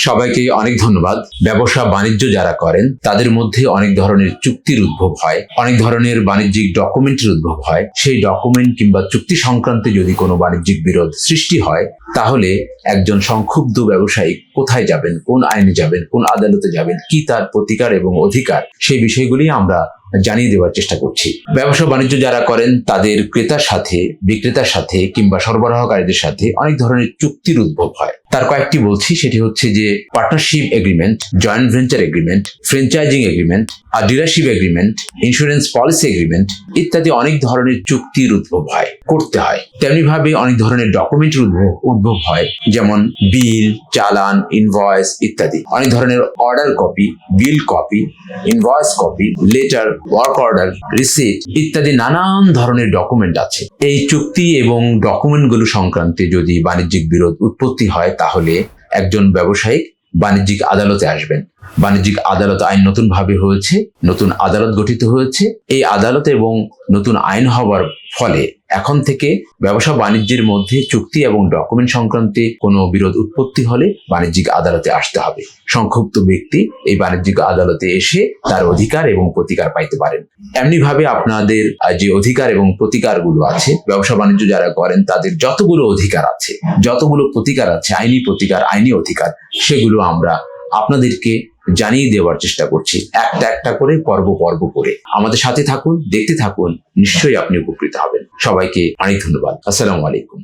সবাইকে অনেক ধন্যবাদ। ব্যবসা বাণিজ্য যারা করেন তাদের মধ্যে অনেক ধরনের চুক্তির উদ্ভব হয়, অনেক ধরনের বাণিজ্যিক ডকুমেন্টের উদ্ভব হয়। সেই ডকুমেন্ট কিংবা চুক্তি সংক্রান্তে যদি কোনো বাণিজ্যিক বিরোধ সৃষ্টি হয়, তাহলে একজন সংক্ষুব্ধ ব্যবসায়ী কোথায় যাবেন, কোন আইনে যাবেন, কোন আদালতে যাবেন, কি তার প্রতিকার এবং অধিকার, সেই বিষয়গুলি আমরা জানিয়ে দেওয়ার চেষ্টা করছি। ব্যবসা বাণিজ্য যারা করেন তাদের ক্রেতার সাথে, বিক্রেতার সাথে কিংবা সরবরাহকারীদের সাথে অনেক ধরনের চুক্তির উদ্ভব হয়। তার কয়েকটি বলছি, সেটি হচ্ছে যে partnership agreement, joint venture agreement, franchising agreement, dealership agreement, insurance policy agreement ইত্যাদি অনেক ধরনের চুক্তির উদ্ভব হয়, করতে হয়। তেমনি ভাবে অনেক ধরনের ডকুমেন্টের উদ্ভব হয়, যেমন বিল, চালান, ইনভয়েস ইত্যাদি। অনেক ধরনের order copy, bill copy, invoice copy, letter, work order, receipt ইত্যাদি নানান ধরনের ডকুমেন্ট আছে। এই চুক্তি এবং ডকুমেন্টগুলো সংক্রান্তে যদি বাণিজ্যিক বিরোধ উৎপত্তি হয়, তাহলে একজন ব্যবসায়ী বাণিজ্যিক আদালতে আসবেন। বাণিজ্যিক আদালত আইন নতুন ভাবে হয়েছে, নতুন আদালত গঠিত হয়েছে। এই আদালত এবং নতুন আইন হওয়ার ফলে এখন থেকে ব্যবসা বাণিজ্যের মধ্যে চুক্তি এবং ডকুমেন্ট সংক্রান্তে কোনো বিরোধ উৎপত্তি হলে বাণিজ্যিক আদালতে আসতে হবে। সংক্ষুব্ধ ব্যক্তি এই বাণিজ্যিক আদালতে এসে তার অধিকার এবং প্রতিকার পাইতে পারেন। এমনি ভাবে আপনাদের যে অধিকার এবং প্রতিকারগুলো আছে, ব্যবসা বাণিজ্য যারা করেন তাদের যতগুলো অধিকার আছে, যতগুলো প্রতিকার আছে, আইনি প্রতিকার, আইনি অধিকার, সেগুলো আমরা আপনাদেরকে জানিয়ে দেওয়ার চেষ্টা করছি, একটা একটা করে, পর্ব করে। আমাদের সাথে থাকুন, দেখতে থাকুন, নিশ্চয়ই আপনি উপকৃত হবেন। সবাইকে অনেক ধন্যবাদ। আসসালামু আলাইকুম।